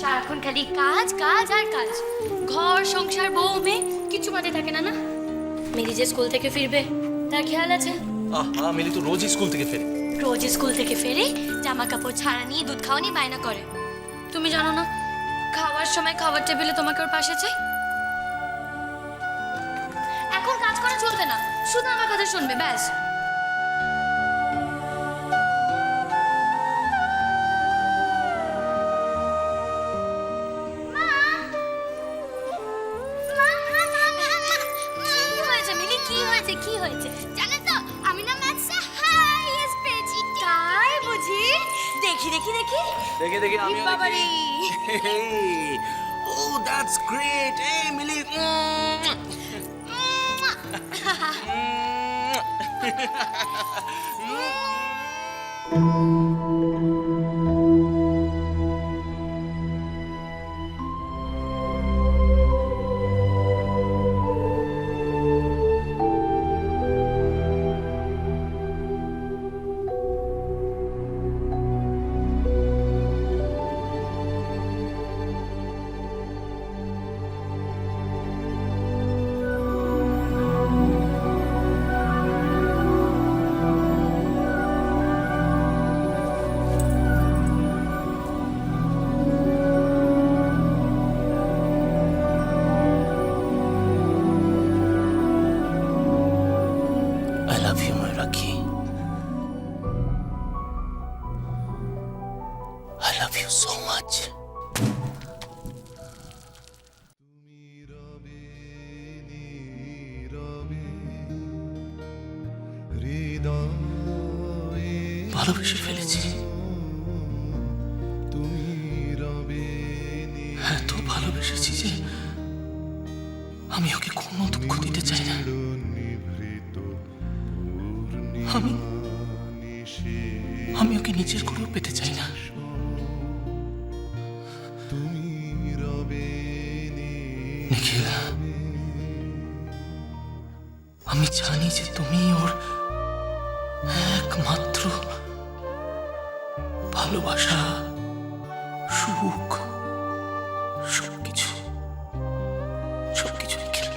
সারাক্ষণ খালি কাজ কাজ আর কাজ, ঘর সংসার বউ মেয়ে কিছু মাথায় থাকে না। না মিলি যে স্কুল থেকে ফিরবে তার খেয়াল আছে? আহা, মিলি তো রোজই স্কুল থেকে ফেরে। রোজ স্কুল থেকে ফেরে জামা কাপড় ছাড়া নিয়ে দুধ খাওয়া নিয়ে বায়না করে। তুমি জানো না খাওয়ার সময় খাবার টেবিলে তোমাকে ওর পাশে চাই। এখন কাজ করা চলবে না, শুধু আমার কথা শুনবে ব্যাস। কি হয়েছে জানো তো? আমি না ম্যাথসে হাইয়েস্ট পেয়েছি। তাই বুঝি? দেখি দেখি দেখি দেখে দেখে আমি বাবারে। ও দ্যাটস গ্রেট। এই মিলি I love you, my Rakhi. I love you so much. ভালোবেসে ফেলেছি, এত ভালোবেসেছি যে আমি ওকে কোনো দুঃখ দিতে চাই না। আমি ওকে নিজের করেও পেতে চাই না। নিখিল, আমি জানি যে তুমি ওর একমাত্র ভালোবাসা, সুখ, সবকিছু সবকিছু। নিখিল,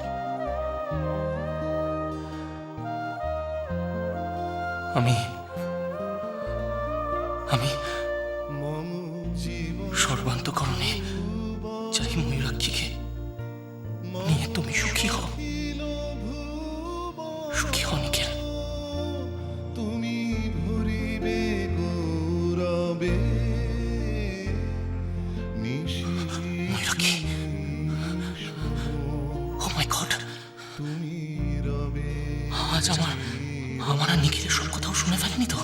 আমি আমি সর্বান্তকরণে চাই ময়ূরাক্ষীকে নিয়ে তুমি সুখী হও, সুখী হও নিখিল। তুমি ভরিবে গৌরবে ময়ূরাক্ষী, ও মাই গড, তুমি রবে। আজ আমার আর নিখিলের সব কথাও শুনে ফেলেনি তো?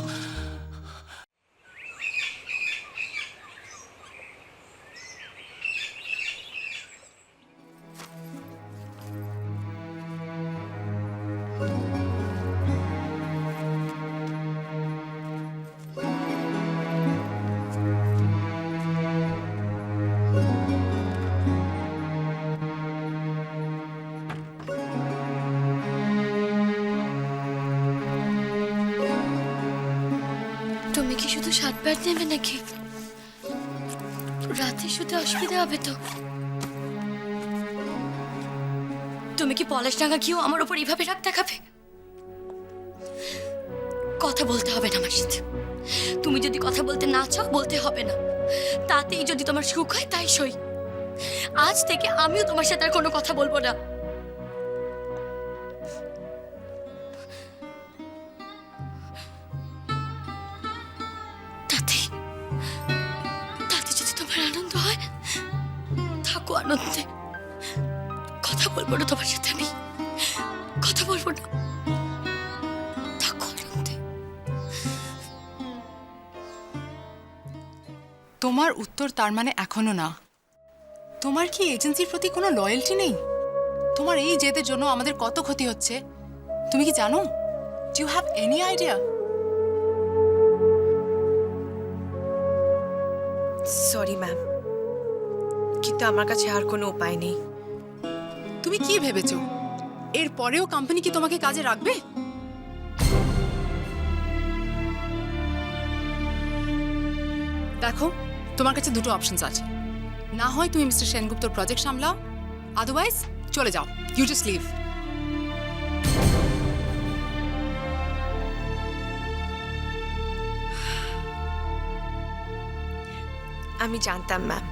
তুমি কি শুধু 7 বার নেবে নাকি? রাতে শুতে অসুবিধা হবে তো? তুমি কি পলাশ ডাঙ্গা ঘিও আমার উপর এইভাবে রাগ দেখাবে? কথা বলতে হবে না আমার সাথে। তুমি যদি কথা বলতে না চাও বলতে হবে না, তাতেই যদি তোমার সুখ হয় তাই সই। আজ থেকে আমিও তোমার সাথে আর কোনো কথা বলবো না। তাতে যদি তোমার আনন্দ হয় থাকো আনন্দে। কথা বলবো না তোমার সাথে, আমি কথা বলবো না, থাকো আনন্দে। তোমার উত্তর তার মানে এখনো না। তোমার কি এজেন্সির প্রতি কোনো লয়্যালটি নেই? তোমার এই জেদের জন্য আমাদের কত ক্ষতি হচ্ছে তুমি কি জানো? Do you have any idea? Sorry ma'am, কিন্তু আমার কাছে আর কোনো উপায় নেই। তুমি কি ভেবেছো এর পরেও কোম্পানি কি তোমাকে কাজে রাখবে? দেখো, তোমার কাছে দুটো অপশনস আছে। না হয় তুমি মিস্টার সেনগুপ্তর প্রজেক্ট সামলাও, আদারওয়াইজ চলে যাও, ইউ জাস্ট লিভ। আমি জানতাম ম্যাম,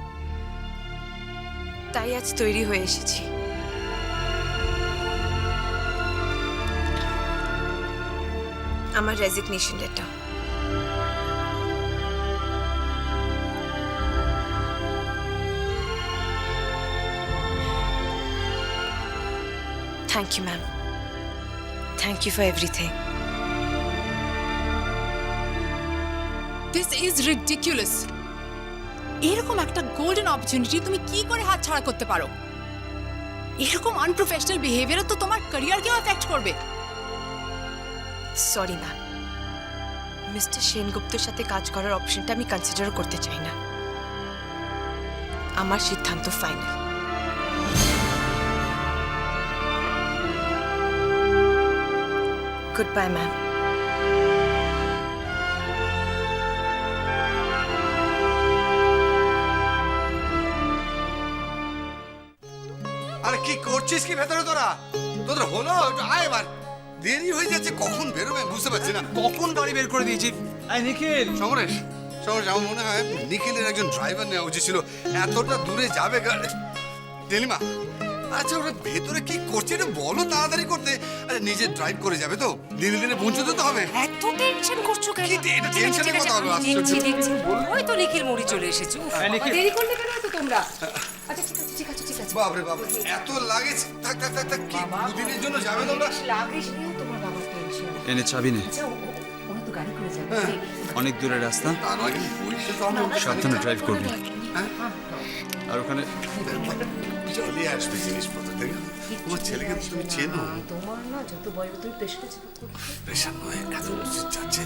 তাই আজ তৈরি হয়ে এসেছি। আমার resignation letter. Thank you ma'am, thank you for everything. This is ridiculous. এরকম একটা গোল্ডেন অপরচুনিটি তুমি কি করে হাতছাড়া করতে পারো? এরকম আনপ্রফেশনাল বিহেভিয়ার তো তোমার ক্যারিয়ারকেও এফেক্ট করবে। সরি ম্যাম, মিস্টার সেনগুপ্তর সাথে কাজ করার অপশনটা আমি কনসিডার করতে চাই না। আমার সিদ্ধান্ত ফাইনাল। Good bye ma'am. আরে কি করছিস কি ভেতরে তোরা? তোদের হলো একটু আয় এবার, দেরি হয়ে যাচ্ছে, কখন বেরোবে বুঝতে পারছি না। কখন গাড়ি বের করে দিয়েছি? এই নিখিল, সমরেশ, সমরেশ, আমার মনে হয় নিখিলের একজন ড্রাইভার নেওয়া উচিত ছিল, এতটা দূরে যাবে গাড়ি। নীলিমা, আচ্ছা ওরা ভেতরে কি করছে এটা বলো তাড়াতাড়ি করতে। আরে নিজে ড্রাইভ করে যাবে তো, দিনে দিনে পৌঁছতে তো হবে। এত টেনশন করছো কেন? কি এটা টেনশনের কথা হলো? দেখছি দেখছি, ওই তো নিখিল মুড়ি চলে এসেছে। উফ, দেরি করলে কেন তো তোমরা? আচ্ছা ঠিক আছে ঠিক আছে ঠিক আছে। বাপরে বাপরে, এত লাগেজ! থাক থাক থাক থাক, কি দুদিনের জন্য যাবে তোমরা? লাগেজ নিয়েও তোমার বাবার টেনশন। এনে চাবি নে, আচ্ছা ওরা তো গাড়ি করে যাবে। অনেক দূরের রাস্তা, তা নয় পয়সা তো আমরা সাবধানে ড্রাইভ করবি। আর ওখানে চলে আসবে জিনিসপত্র থেকে। তোমার ছেলেকে তো তুমি চেনো। তোমার না যত বয়স তুমি প্রেশারে চেপে করো। প্রেশার নয়, এত কিছু যাচ্ছে।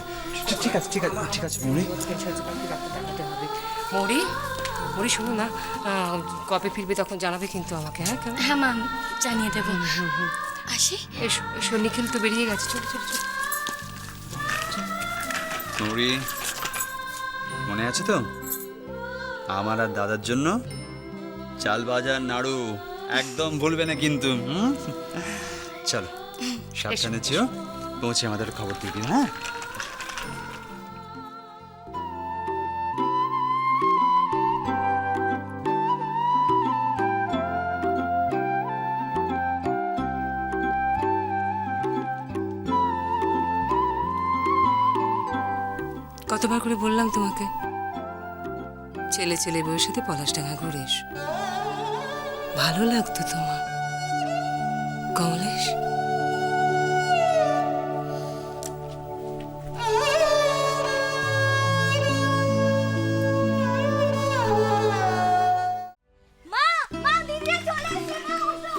ঠিক আছে ঠিক আছে ঠিক আছে মনি। টেনশন হচ্ছে, কালকে ডাক্তার দেখাতে হবে। মরি মরি, শোনো না, কবে ফিরবে তখন জানাবে কিন্তু আমাকে, হ্যাঁ? কেমন? হ্যাঁ ম্যাম, জানিয়ে দেবো। আসি। এসো এসো, নিখিল তো বেরিয়ে গেছে। চলো চলো চলো। মনি, মনে আছে তো আমার আর দাদার জন্য চাল বাজার নাড়ু একদম ভুলবে না কিন্তু। চলো সাবধানে যেও, পৌঁছে আমাদের খবর দিবি। হ্যাঁ কতবার করে বললাম তোমাকে, ছেলে ছেলে বউয়ের সাথে পলাশডাঙ্গা ঘুরে এসো, ভালো লাগতো তোমার। কমলেশ, মা, মা দিদি চলে এসেছে, মা ওঠো।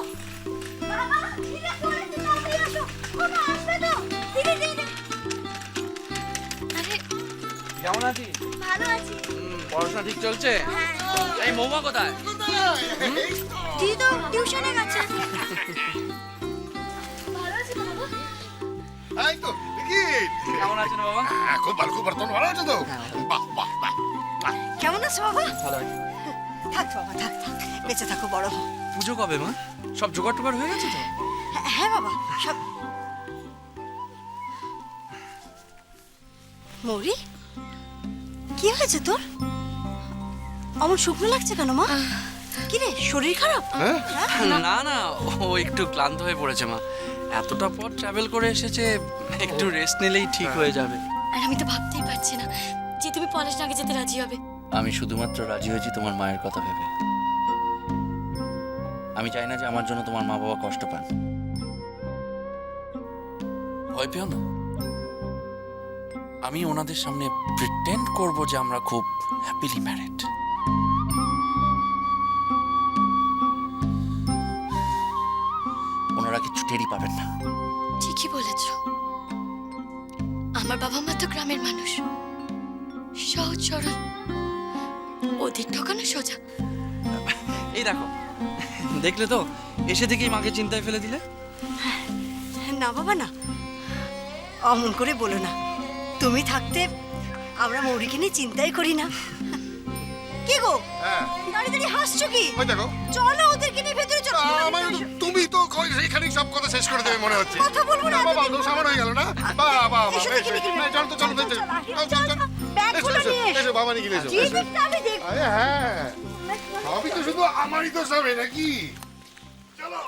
বাবা, দিদি চলে এসেছে, তাড়াতাড়ি আসো। ও মা আসবে তো? দিদি দিদি। আরে কেমন আছিস? ভালো আছি। পড়াশোনা ঠিক চলছে? এই মৌমা কোথায়? দিদি তো টিউশনে গেছে। ভালো আছি বাবা। এই তো নিখিল, কেমন আছেন বাবা? খুব ভালো, খুব ভালো। তোমরা ভালো আছো তো? বাহ বাহ বাহ। কেমন আছো বাবা? ভালো আছি। থাক বাবা, থাক থাক, বেঁচে থাকো, বড় হও। পুজো কবে মা? সব জোগাড় টোগাড় হয়ে গেছে তো? হ্যাঁ বাবা, সব। মৌরি, কি হয়েছে তোর? অমন শুকনো লাগছে কেন মা? কি রে, শরীর খারাপ? না না, ও একটু ক্লান্ত হয়ে পড়েছে মা। এতটা পথ ট্রাভেল করে এসেছে, একটু রেস্ট নিলেই ঠিক হয়ে যাবে। আর আমি তো ভাবতেই পারছি না যে তুমি পলাশডাঙ্গা যেতে রাজি হবে। আমি শুধুমাত্র রাজি হয়েছি তোমার মায়ের কথা ভেবে। আমি চাই না যে আমার জন্য তোমার মা বাবা কষ্ট পান। ভয় পেও না, আমি ওনাদের সামনে প্রিটেন্ড করব যে আমরা খুব হ্যাপিলি ম্যারিড। ওনারা কিচ্ছু টেরই পাবেন না। ঠিকই বলেছ, আমার বাবা মা তো গ্রামের মানুষ, সহজ সরল, ওদের ঠকানো সোজা। এই দেখো, দেখলে তো, এসে থেকেই মাকে চিন্তায় ফেলে দিলে। না বাবা না, অমন করে বলো না। তুমি থাকতে আমরা মৌরিকে নিয়ে চিন্তাই করি না। কি গো হ্যাঁ দাঁড়িয়ে দাঁড়িয়ে হাসছো কি? ওই দেখো চলো ওদেরকে নিয়ে ভেতরে চলো। আমার তুমি তো এখানেই সব কথা শেষ করে দেবে মনে হচ্ছে কথা বলবো না, বাবা দোষ আমার হয়ে গেল না বাবা এসো দেখি, দেখি। চলো তো চলো ভেতরে। চল, ব্যাগগুলো নিয়ে এসো। এসো বাবা নিয়ে এসো কি দিকটা আমি দেখবো। আরে হ্যাঁ সবই তো শুধু আমারই দোষ হবে নাকি চলো